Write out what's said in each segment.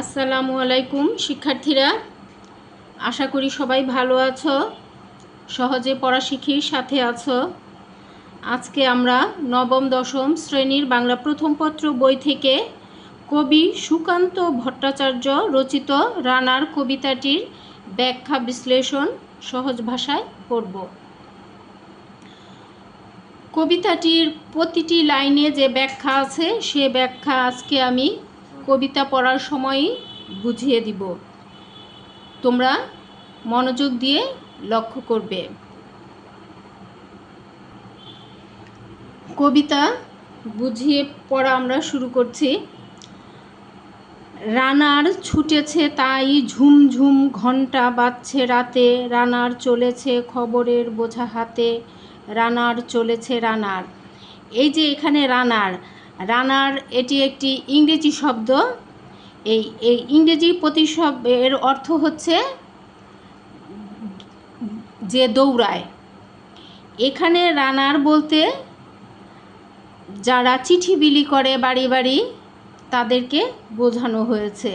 আসসালামু আলাইকুম শিক্ষার্থীরা, আশা করি সবাই ভালো আছো, সহজে পড়া শিখির সাথে আছো। আজকে আমরা নবম দশম শ্রেণীর বাংলা প্রথম পত্র বই থেকে কবি সুকান্ত ভট্টাচার্য রচিত রানার কবিতাটির ব্যাখ্যা বিশ্লেষণ সহজ ভাষায় পড়ব। কবিতাটির প্রতিটি লাইনে যে ব্যাখ্যা আছে সে ব্যাখ্যা আজকে আমি কবিতা পড়ার সময়ই বুঝিয়ে দিব। তোমরা মনোযোগ দিয়ে লক্ষ্য করবে। কবিতা বুঝিয়ে পড়া আমরা শুরু করছি। রানার ছুটেছে তাই ঝুমঝুম ঘণ্টা বাজছে রাতে, রানার চলেছে খবরের বোঝা হাতে, রানার চলেছে রানার। এই যে এখানে রানার রানার এটি একটি ইংরেজি শব্দ। এই ইংরেজি প্রতিশব্দের অর্থ হচ্ছে যে দৌড়ায়। এখানে রানার বলতে যারা চিঠি বিলি করে বাড়ি বাড়ি তাদেরকে বোঝানো হয়েছে।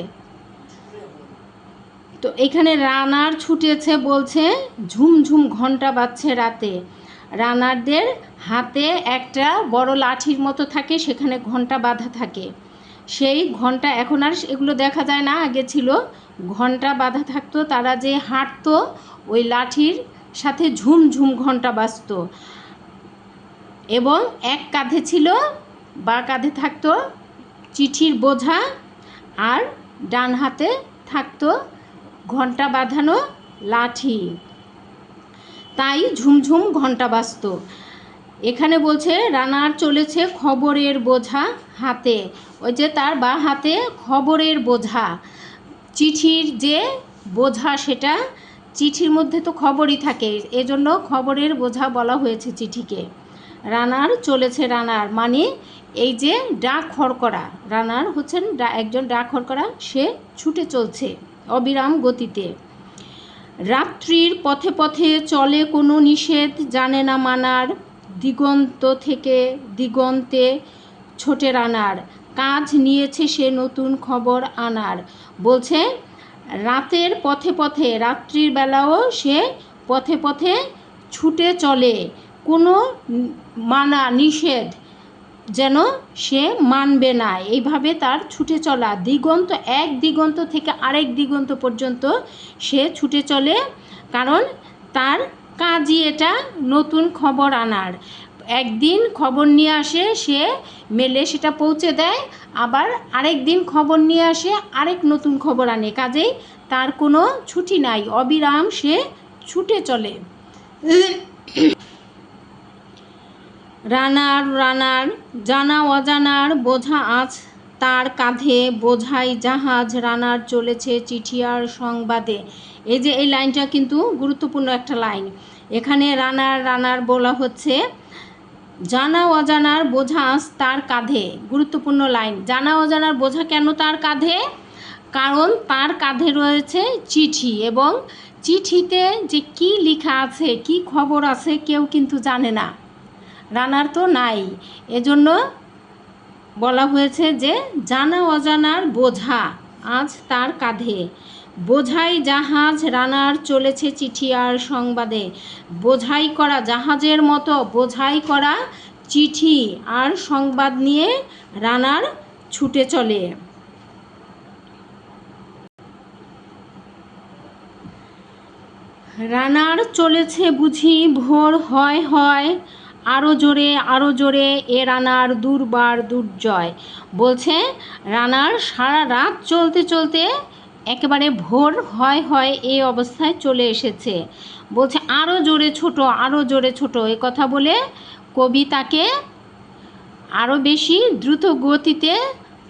তো এখানে রানার ছুটেছে বলছে ঝুমঝুম ঘণ্টা বাজছে রাতে। রানারদের হাতে একটা বড় লাঠির মতো থাকে, সেখানে ঘণ্টা বাঁধা থাকে। সেই ঘণ্টা এখন আর এগুলো দেখা যায় না, আগে ছিল ঘণ্টা বাঁধা থাকতো। তারা যে হাঁটতো ওই লাঠির সাথে ঝুমঝুম ঘণ্টা বাজতো, এবং এক কাঁধে ছিল বা কাঁধে থাকতো চিঠির বোঝা, আর ডান হাতে থাকতো ঘণ্টা বাঁধানো লাঠি, তাই ঝুমঝুম ঘণ্টা বাজত। এখানে বলছে রানার চলেছে খবরের বোঝা হাতে। ওই যে তার বা হাতে খবরের বোঝা, চিঠির যে বোঝা, সেটা চিঠির মধ্যে তো খবরই থাকে, এজন্য খবরের বোঝা বলা হয়েছে চিঠিকে। রানার চলেছে রানার মানে এই যে ডাক হরকরা, রানার হচ্ছেন একজন ডাক হরকরা, সে ছুটে চলছে অবিরাম গতিতে। রাত্রির পথে পথে চলে কোনো নিষেধ জানে না মানার, দিগন্ত থেকে দিগন্তে ছোটে রানার, কাজ নিয়েছে সে নতুন খবর আনার। বলছে রাতের পথে পথে, রাত্রির বেলাও সে পথে পথে ছুটে চলে, কোনো মানা নিষেধ যেন সে মানবে না, এইভাবে তার ছুটে চলা। দিগন্ত, এক দিগন্ত থেকে আরেক দিগন্ত পর্যন্ত সে ছুটে চলে, কারণ তার কাজই এটা নতুন খবর আনার। একদিন খবর নিয়ে আসে, সে মেলে সেটা পৌঁছে দেয়, আবার আরেক দিন খবর নিয়ে আসে, আরেক নতুন খবর আনে। কাজেই তার কোনো ছুটি নাই, অবিরাম সে ছুটে চলে। রানার রানার জানা অজানার বোঝা আজ তার কাঁধে, বোঝাই জাহাজ রানার চলেছে চিঠি আর সংবাদে। এই যে এই লাইনটা কিন্তু গুরুত্বপূর্ণ একটা লাইন। এখানে রানার রানার বলা হচ্ছে জানা অজানার বোঝা আজ তার কাঁধে। গুরুত্বপূর্ণ লাইন। জানা অজানার বোঝা কেন তার কাঁধে? কারণ তার কাঁধে রয়েছে চিঠি, এবং চিঠিতে যে কি লেখা আছে, কি খবর আছে, কেউ কিন্তু জানে না, রানার তো নাই। এজন্য বলা হয়েছে যে জানা অজানার বোঝা আজ তার কাঁধে, বোঝাই জাহাজ রানার চলেছে চিঠি আর সংবাদে। বোঝাই করা জাহাজের মতো বোঝাই করা চিঠি আর সংবাদ নিয়ে রানার ছুটে চলে। রানার চলেছে বুঝি ভোর হয় হয়, আরও জোরে আরও জোরে এ রানার দুর্বার দুর্জয়। বলছে রানার সারা রাত চলতে চলতে একেবারে ভোর হয় হয় এই অবস্থায় চলে এসেছে। বলছে আরও জোরে ছোট, আরও জোরে ছোট, এ কথা বলে কবি তাকে আরও বেশি দ্রুত গতিতে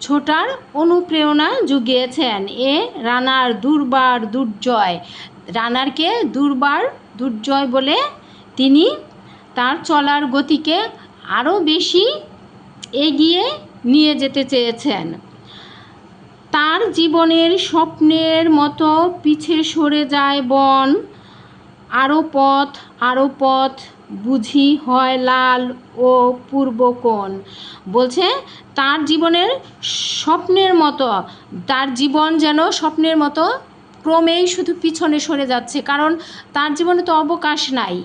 ছোটার অনুপ্রেরণা জুগিয়েছেন। এ রানার দুর্বার দুর্জয়, রানারকে দুর্বার দুর্জয় বলে তিনি তার চলার গতিকে আরও বেশি এগিয়ে নিয়ে যেতে চেয়েছেন। তার জীবনের স্বপ্নের মতো পিছে সরে যায় বন, আরও পথ বুঝি হয় লাল ও পূর্বকোণ। বলছে তার জীবনের স্বপ্নের মতো, তার জীবন যেন স্বপ্নের মতো ক্রমেই শুধু পিছনে সরে যাচ্ছে, কারণ তার জীবনে তো অবকাশ নাই,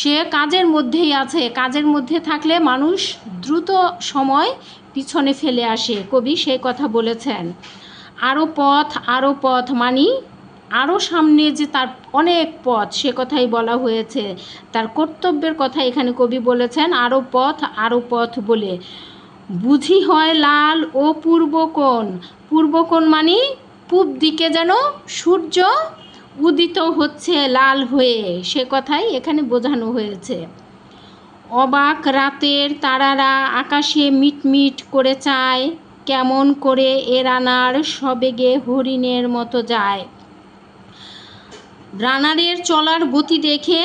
সে কাজের মধ্যেই আছে। কাজের মধ্যে থাকলে মানুষ দ্রুত সময় পিছনে ফেলে আসে, কবি সেই কথা বলেছেন। আরও পথ মানি আরও সামনে যে তার অনেক পথ, সে কথাই বলা হয়েছে। তার কর্তব্যের কথা এখানে কবি বলেছেন আরও পথ বলে। বুঝি হয় লাল ও পূর্বকোণ। পূর্বকোণ মানে পূব দিকে যেন সূর্য উদিত হচ্ছে লাল হয়ে, সে কথাই এখানে বোঝানো হয়েছে। অবাক রাতের তারারা আকাশে মিটমিট করে চায়, কেমন করে এ রানার সবেগে হরিণের মতো যায়। রানারের চলার গতি দেখে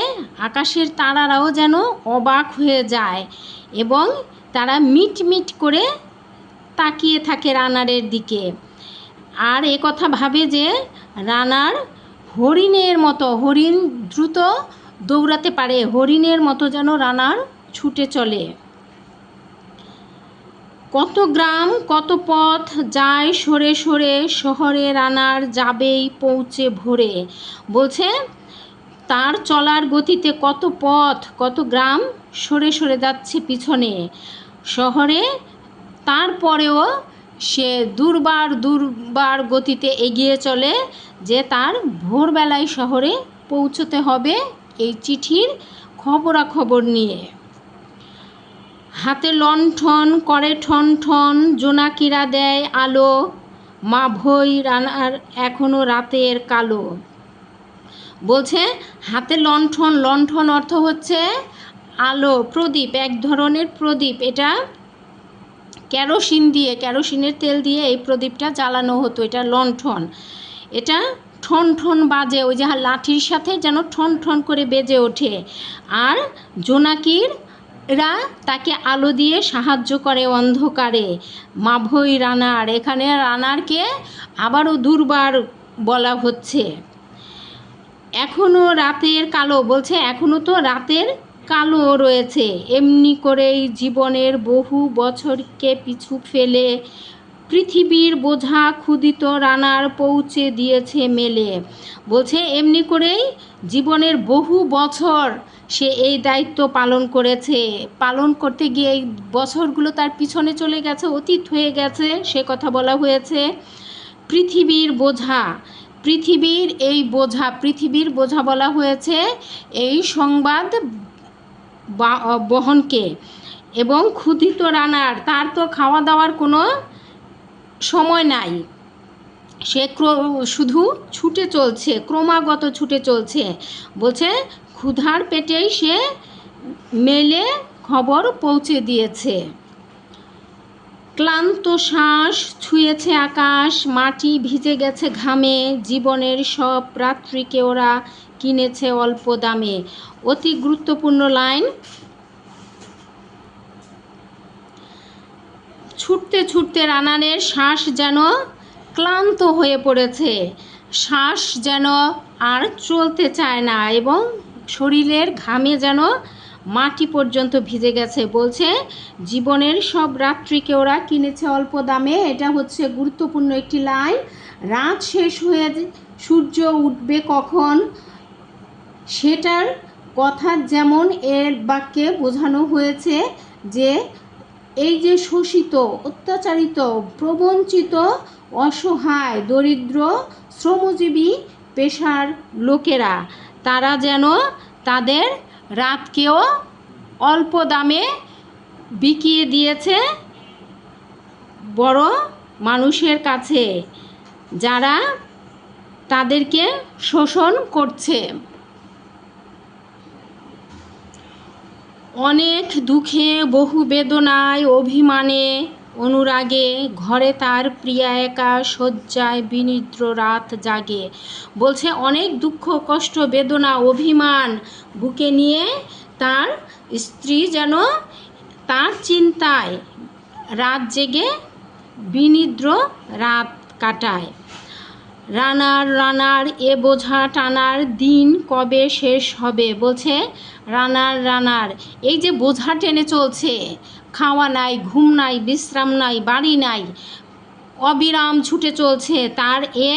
আকাশের তারারাও যেন অবাক হয়ে যায় এবং তারা মিটমিট করে তাকিয়ে থাকে রানারের দিকে। আর এ কথা ভাবে যে রানার হরিণের মতো, হরিণ দ্রুত দৌড়াতে পারে, হরিণের মতো যেন রানার ছুটে চলে। কত গ্রাম কত পথ যায় সরে সরে, শহরে রানার যাবেই পৌঁছে ভোরে। বলছে তার চলার গতিতে কত পথ কত গ্রাম সরে সরে যাচ্ছে পিছনে শহরে, তারপরেও সে দুর্বার গতিতে এগিয়ে চলে যে তার ভোরবেলায় শহরে পৌঁছতে হবে এই চিঠির খবরাখবর নিয়ে। হাতে লণ্ঠন করে ঠন ঠন, জোনাকিরা দেয় আলো, মা ভই রানার এখনো রাতের কালো। বলছে হাতে লণ্ঠন, লণ্ঠন অর্থ হচ্ছে আলো, প্রদীপ, এক ধরনের প্রদীপ। এটা কেরোসিনের তেল দিয়ে এই প্রদীপটা জ্বালানো হতো, এটা লণ্ঠন। এটা ঠন ঠন বাজে, ওই যে লাঠির সাথে যেন ঠন ঠন করে বেজে ওঠে। আর জোনাকিরা তাকে আলো দিয়ে সাহায্য করে অন্ধকারে। মাভৈ রানার, এখানে রানারকে আবারও দুর্বার বলা হচ্ছে। এখনও রাতের কালো, বলছে এখনও তো রাতের কালো রয়েছে। এমনি করেই জীবনের বহু বছরকে পিছু ফেলে পৃথিবীর বোঝা ক্ষুদিত রানার পৌঁছে দিয়েছে মেলে। বলছে এমনি করেই জীবনের বহু বছর সে এই দায়িত্ব পালন করেছে, পালন করতে গিয়ে এই বছরগুলো তার পিছনে চলে গেছে, অতীত হয়ে গেছে, সে কথা বলা হয়েছে। পৃথিবীর বোঝা, পৃথিবীর বোঝা বলা হয়েছে এই সংবাদ বহনকে। এবং ক্ষুধিত রানার, তার তো খাওয়া দাওয়ার কোনো সময় নাই, সে শুধু ছুটে চলছে, ক্রমাগত ছুটে চলছে। বলছে ক্ষুধার পেটেই সে মেলে খবর পৌঁছে দিয়েছে। ক্লান্ত শ্বাস ছুঁয়েছে আকাশ, মাটি ভিজে গেছে ঘামে, জীবনের সব রাত্রিকে ওরা কিনেছে অল্প দামে। অতি গুরুত্বপূর্ণ লাইন। ছুটতে ছুটতে রানারের শ্বাস যেন ক্লান্ত হয়ে পড়েছে, শ্বাস যেন আর চলতে চায় না এবং শরীরের ঘামে যেন মাটি পর্যন্ত ভিজে গেছে। বলছে জীবনের সব রাত্রিকে ওরা কিনেছে অল্প দামে, এটা হচ্ছে গুরুত্বপূর্ণ একটি লাইন। রাত শেষ হয়ে সূর্য উঠবে কখন, সেটার কথা যেমন এর বাক্যে বোঝানো হয়েছে যে এই যে শোষিত, অত্যাচারিত, প্রবঞ্চিত, অসহায়, দরিদ্র, শ্রমজীবী পেশার লোকেরা, তারা যেন তাদের রাতকেও অল্প দামে বিকিয়ে দিয়েছে বড় মানুষের কাছে, যারা তাদেরকে শোষণ করছে। অনেক দুঃখে বহু বেদনায় অভিমানে অনুরাগে, ঘরে তার প্রিয়া একা শয্যায় বিনিদ্র রাত জাগে। বলছে অনেক দুঃখ কষ্ট বেদনা অভিমান বুকে নিয়ে তার স্ত্রী যেন তার চিন্তায় রাত জেগে বিনিদ্র রাত কাটায়। রানার রানার এ বোঝা টানার দিন কবে শেষ হবে। বলছে রানার রানার এই যে বোঝা টেনে চলছে, খাওয়া নাই, ঘুম নাই, বিশ্রাম নাই, বাড়ি নাই, অবিরাম ছুটে চলছে, তার এ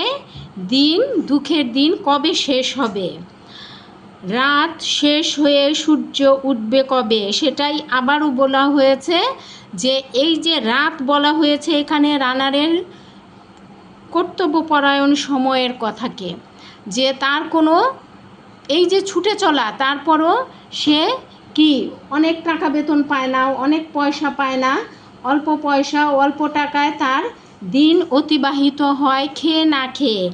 দিন, দুঃখের দিন কবে শেষ হবে। রাত শেষ হয়ে সূর্য উঠবে কবে, সেটাই আবারও বলা হয়েছে যে এই যে রাত বলা হয়েছে এখানে রানারের কর্তব্যপরায়ণ সময়ের কথাকে, যে তার কোনো এই যে ছুটে চলা, তারপরও সে কি অনেক টাকা বেতন পায় না, অনেক পয়সা পায় না, অল্প পয়সা অল্প টাকায় তার দিন অতিবাহিত হয় খেয়ে না খেয়ে।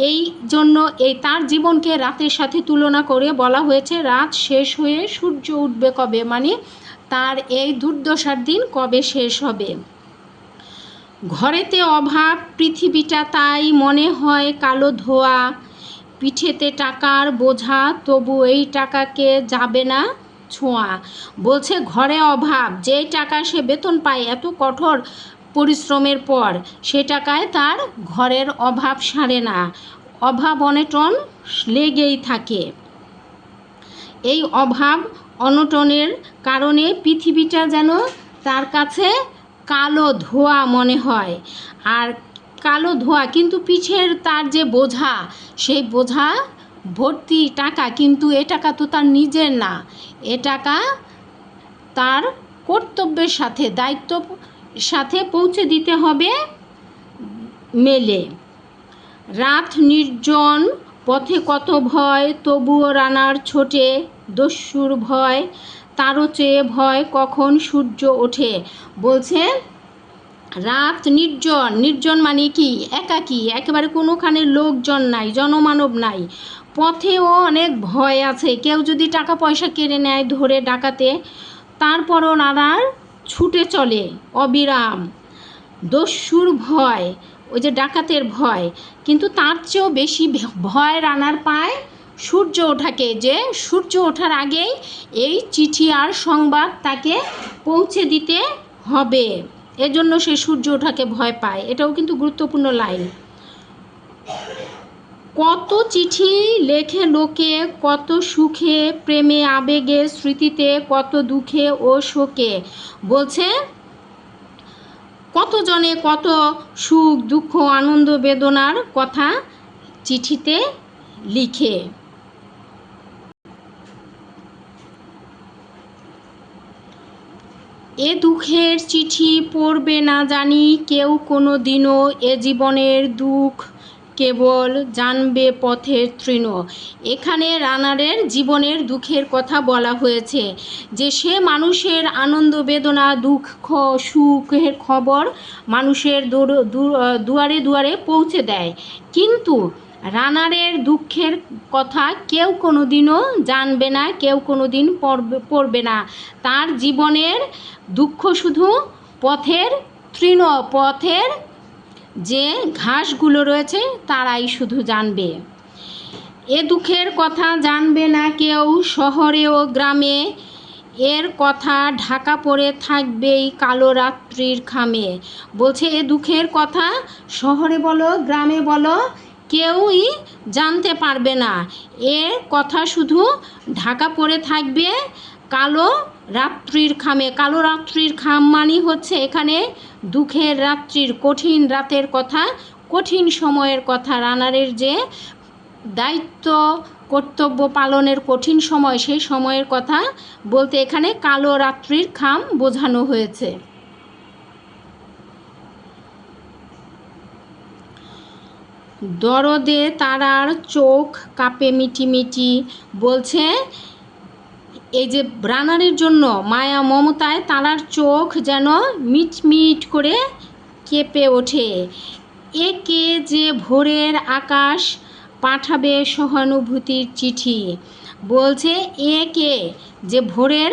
এই জন্য এই তার জীবনকে রাতের সাথে তুলনা করে বলা হয়েছে রাত শেষ হয়ে সূর্য উঠবে কবে, মানে তার এই দুর্দশার দিন কবে শেষ হবে। ঘরেতে অভাব পৃথিবীটা তাই মনে হয় কালো ধোয়া, পিঠেতে টাকার বোঝা তবু এই টাকাকে যাবে না ছোঁয়া। বলছে ঘরে অভাব, যেই টাকা সে বেতন পায় এত কঠোর পরিশ্রমের পর, সে টাকায় তার ঘরের অভাব সারে না, অভাব অনটন লেগেই থাকে। এই অভাব অনটনের কারণে পৃথিবীটা যেন তার কাছে কালো ধোঁয়া মনে হয়। আর কালো ধোঁয়া, কিন্তু পিঠের তার যে বোঝা, সেই বোঝা ভর্তি টাকা, কিন্তু এ টাকা তো তার নিজের না, এ টাকা তার কর্তব্যের সাথে, দায়িত্ব সাথে পৌঁছে দিতে হবে মেলে। রাত নির্জন পথে কত ভয়, তবুও রানার ছোটে দস্যুর ভয়, তারও চেয়ে ভয় কখন সূর্য ওঠে। বলছে রাত নির্জন, নির্জন মানে কি একাকী, একেবারে কোনোখানে লোকজন নাই, জনমানব নাই, পথেও অনেক ভয় আছে, কেউ যদি টাকা পয়সা কেড়ে নেয় ধরে ডাকাতে, তারপরও রানার ছুটে চলে অবিরাম। দস্যুর ভয়, ওই যে ডাকাতের ভয়, কিন্তু তার চেয়েও বেশি ভয় রানার পায় সূর্য ওঠাকে, যে সূর্য ওঠার আগেই এই চিঠি আর সংবাদ তাকে পৌঁছে দিতে হবে, এজন্য সে সূর্য ওঠাকে ভয় পায়। এটাও কিন্তু গুরুত্বপূর্ণ লাইন। কত চিঠি লেখে লোকে, কত সুখে প্রেমে আবেগে স্মৃতিতে, কত দুঃখে ও শোকে। বলছে কতজনে কত সুখ দুঃখ আনন্দ বেদনার কথা চিঠিতে লিখে। এ দুঃখের চিঠি পড়বে না জানি কেউ কোনো দিনও, এ জীবনের দুঃখ কেবল জানবে পথের তৃণ। এখানে রানারের জীবনের দুঃখের কথা বলা হয়েছে, যে সে মানুষের আনন্দ বেদনা দুঃখ সুখের খবর মানুষের দুয়ারে দুয়ারে পৌঁছে দেয়, কিন্তু রানারের দুঃখের কথা কেউ কোনো দিনও জানবে না, কেউ কোনো দিন পড়বে না। তার জীবনের দুঃখ শুধু পথের তৃণ, পথের যে ঘাসগুলো রয়েছে তারাই শুধু জানবে। এ দুঃখের কথা জানবে না কেউ শহরে ও গ্রামে, এর কথা ঢাকা পড়ে থাকবেই কালো রাত্রির খামে। বলছে এ দুঃখের কথা শহরে বলো গ্রামে বলো কেউই জানতে পারবে না, এর কথা শুধু ঢাকা পড়ে থাকবে কালো রাত্রির খামে। কালো রাত্রির খাম মানে হচ্ছে এখানে দুঃখের রাত্রির, কঠিন রাতের কথা, কঠিন সময়ের কথা, রানারের যে দায়িত্ব কর্তব্য পালনের কঠিন সময়, সেই সময়ের কথা বলতে এখানে কালো রাত্রির খাম বোঝানো হয়েছে। দরদে তারার চোখ কাঁপে মিটিমিটি। বলছে এই যে রানারের জন্য মায়া মমতায় তারার চোখ যেন মিটমিট করে কেঁপে ওঠে। একে যে ভোরের আকাশ পাঠাবে সহানুভূতির চিঠি। বলছে একে যে ভোরের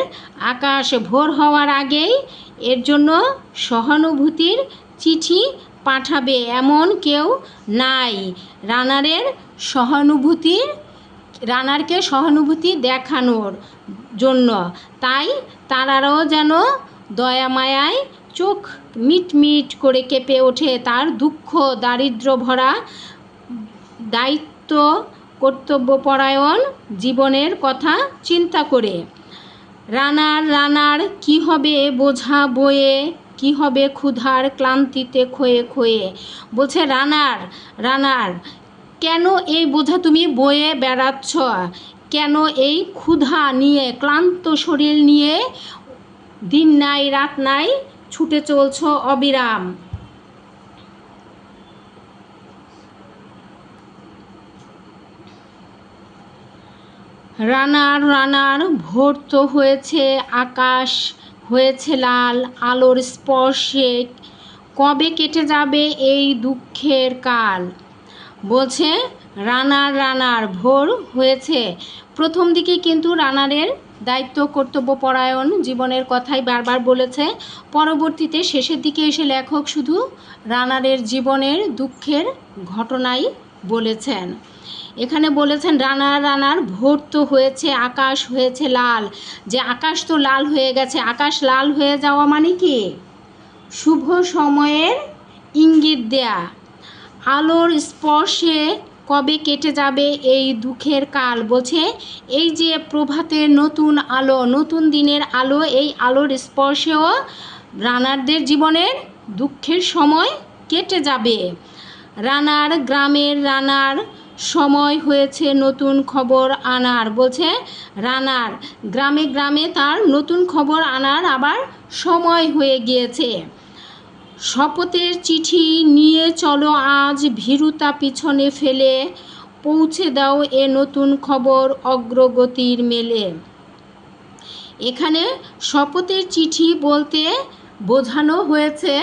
আকাশ, ভোর হওয়ার আগেই এর জন্য সহানুভূতির চিঠি পাঠাবে, এমন কেউ নাই রানারের রানারকে সহানুভূতি দেখানোর জন্য। তাই তারাও যেন দয়া মায়ায় চোখ মিটমিট করে কেঁপে ওঠে, তার দুঃখ দারিদ্র্য ভরা দায়িত্ব কর্তব্যপরায়ণ জীবনের কথা চিন্তা করে। রানার কি হবে বোঝা বয়ে, কি হবে ক্ষুধার ক্লান্তিতে ক্ষয়ে ক্ষয়ে। বলছে রানার কেন এই বোঝা তুমি বয়ে বেড়াচ্ছ, কেন এই ক্ষুধা নিয়ে ক্লান্ত শরীর নিয়ে দিন নাই রাত নাই ছুটে চলছ অবিরাম। রানার ভোর তো হয়েছে, আকাশ হয়েছে লাল, আলোর স্পর্শে কবে কেটে যাবে এই দুঃখের কাল। বলছে রানার ভোর হয়েছে। প্রথম দিকে কিন্তু রানারের দায়িত্ব কর্তব্যপরায়ণ জীবনের কথাই বারবার বলেছে। পরবর্তীতে শেষের দিকে এসে লেখক শুধু রানারের জীবনের দুঃখের ঘটনাই বলেছেন। এখানে বলেছেন রানার ভোর তো হয়েছে, আকাশ হয়েছে লাল। যে আকাশ তো লাল হয়ে গেছে, আকাশ লাল হয়ে যাওয়া মানে কি? শুভ সময়ের ইঙ্গিত দেয়া। আলোর স্পর্শে কবে কেটে যাবে এই দুঃখের কাল। বলছে এই যে প্রভাতের নতুন আলো, নতুন দিনের আলো, এই আলোর স্পর্শেও রানারদের জীবনের দুঃখের সময় কেটে যাবে। গ্রামের রানার সময় হয়েছে নতুন খবর আনার। বলছে গ্রামে তার নতুন খবর আনার আবার সময় হয়ে গিয়েছে। শপথের চিঠি নিয়ে চলো আজ ভীরুতা পিছনে ফেলে, পৌঁছে দাও এ নতুন খবর অগ্রগতির মেলে। এখানে শপথের চিঠি বলতে বোঝানো হয়েছে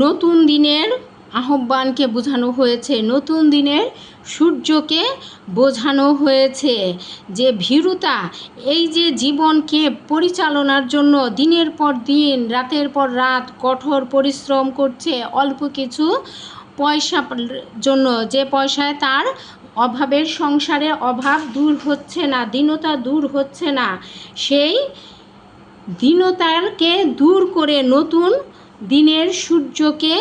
নতুন দিনের আহ্বানকে বোঝানো হয়েছে, নতুন দিনের সূর্যকে বোঝানো হয়েছে। যে ভীরুতা, এই যে জীবনকে পরিচালনার জন্য দিনের পর দিন রাতের পর রাত কঠোর পরিশ্রম করছে অল্প কিছু পয়সার জন্য, যে পয়সায় তার অভাবের সংসারে অভাব দূর হচ্ছে না, দীনতা দূর হচ্ছে না, সেই দীনতাকে দূর করে নতুন দিনের সূর্যকে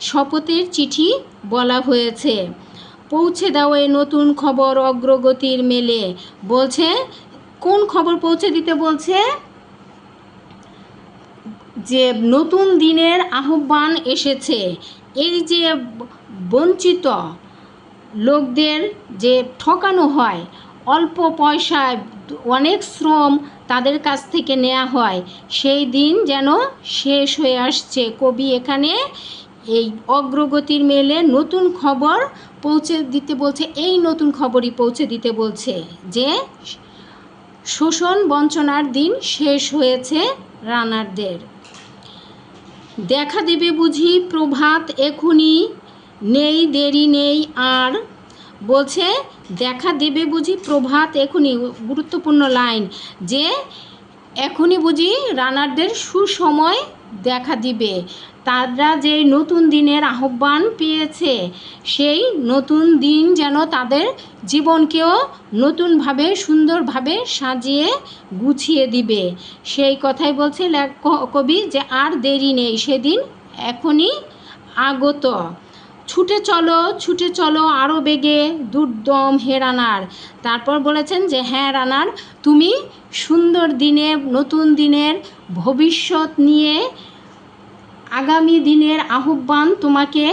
শপথের চিঠি বলা হয়েছে। পৌঁছে দাও এই নতুন খবর অগ্রগতির মেলে। বলছে কোন খবর পৌঁছে দিতে বলছে? যে নতুন দিনের আহ্বান এসেছে। এই যে বঞ্চিত লোকদের যে ঠকানো হয়, অল্প পয়সায় অনেক শ্রম তাদের কাছ থেকে নেওয়া হয়, সেই দিন যেন শেষ হয়ে আসছে। কবি এখানে এই অগ্রগতির মেলে নতুন খবর পৌঁছে দিতে বলছে, এই নতুন খবরই পৌঁছে দিতে বলছে যে শোষণ বঞ্চনার দিন শেষ হয়েছে রানারদের। দেখা দেবে বুঝি প্রভাত এখুনি, নেই দেরি নেই আর। বলছে দেখা দেবে বুঝি প্রভাত এখুনি, গুরুত্বপূর্ণ লাইন, যে এখনই বুঝি রানারদের সুসময় দেখা দিবে। তারা যে নতুন দিনের আহ্বান পেয়েছে, সেই নতুন দিন যেন তাদের জীবনকেও নতুনভাবে সুন্দরভাবে সাজিয়ে গুছিয়ে দিবে, সেই কথাই বলছে কবি, যে আর দেরি নেই, সেদিন এখনই আগত। ছুটে চলো আরও বেগে দুর্দম হে রানার। তারপর বলেছেন যে হ্যাঁ রানার, তুমি সুন্দর দিনে নতুন দিনের ভবিষ্যৎ নিয়ে আগামী দিনের আহ্বান তোমাকে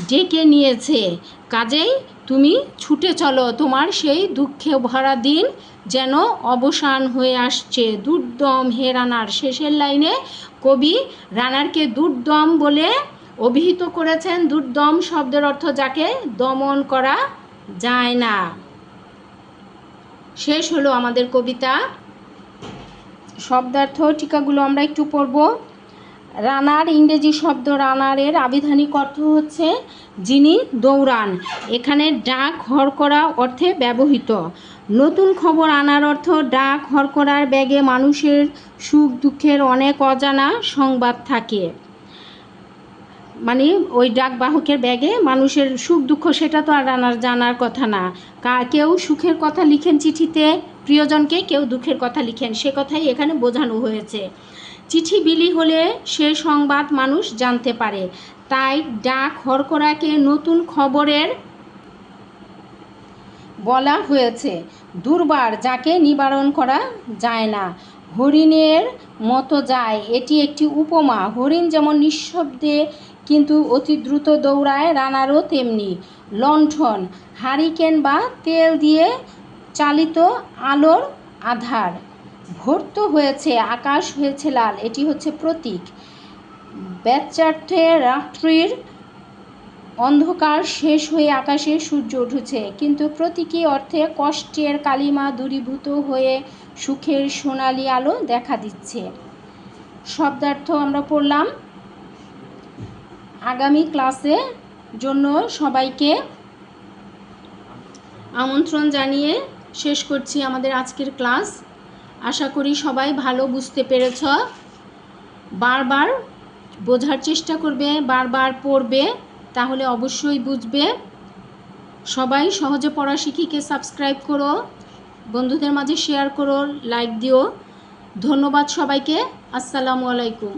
ডেকে নিয়েছে, কাজেই তুমি ছুটে চলো, তোমার সেই দুঃখে ভরা দিন যেন অবসান হয়ে আসছে। দুর্দম হে রানার। শেষের লাইনে কবি রানারকে দুর্দম বলে অভিহিত করেছেন। দুর্দম শব্দের অর্থ যাকে দমন করা যায় না। শেষ হলো আমাদের কবিতা। শব্দার্থ টিকাগুলো আমরা একটু পড়ব। রানার, ইংরেজি শব্দ রানারের আবিধানিক অর্থ হচ্ছে যিনি দৌড়ান। এখানে ডাক হরকরা অর্থে ব্যবহৃত। নতুন খবর আনার অর্থ ডাক হরকরার ব্যাগে মানুষের সুখ দুঃখের অনেক অজানা সংবাদ থাকে। মানে ওই ডাকবাহকের ব্যাগে মানুষের সুখ দুঃখ, সেটা তো আর রানার জানার কথা না। কেউ সুখের কথা লিখেন চিঠিতে প্রিয়জনকে, কেউ দুঃখের কথা লিখেন, সে কথাই এখানে বোঝানো হয়েছে। চিঠি বিলি হলে সে সংবাদ মানুষ জানতে পারে, তাই ডাক হরকরাকে নতুন খবরের বলা হয়েছে, দুর্বার যাকে নিবারণ করা যায় না, হরিণের মতো যায়। এটি একটি উপমা। হরিণ যেমন নিঃশব্দে কিন্তু অতি দ্রুত দৌড়ায়, রানারও তেমনি। লণ্ঠন, হারিকেন বা তেল দিয়ে চালিত আলোর আধার। ভর্ত হয়েছে, আকাশ হয়েছে লাল, এটি হচ্ছে প্রতীক। ব্যচ্যার্থে রাত্রির অন্ধকার শেষ হয়ে আকাশে সূর্য উঠেছে, কিন্তু প্রতীকী অর্থে কষ্টের কালিমা দূরীভূত হয়ে সুখের সোনালি আলো দেখা দিচ্ছে। শব্দার্থ আমরা পড়লাম। আগামী ক্লাসে জন্য সবাইকে আমন্ত্রণ জানিয়ে শেষ করছি আমাদের আজকের ক্লাস। আশা করি সবাই ভালো বুঝতে পেরেছ। বারবার বোঝার চেষ্টা করবে, বারবার পড়বে, তাহলে অবশ্যই বুঝবে। সবাই সহজে পড়া শিখিকে সাবস্ক্রাইব করো, বন্ধুদের মাঝে শেয়ার করো, লাইক দিও। ধন্যবাদ সবাইকে। আসসালামু আলাইকুম।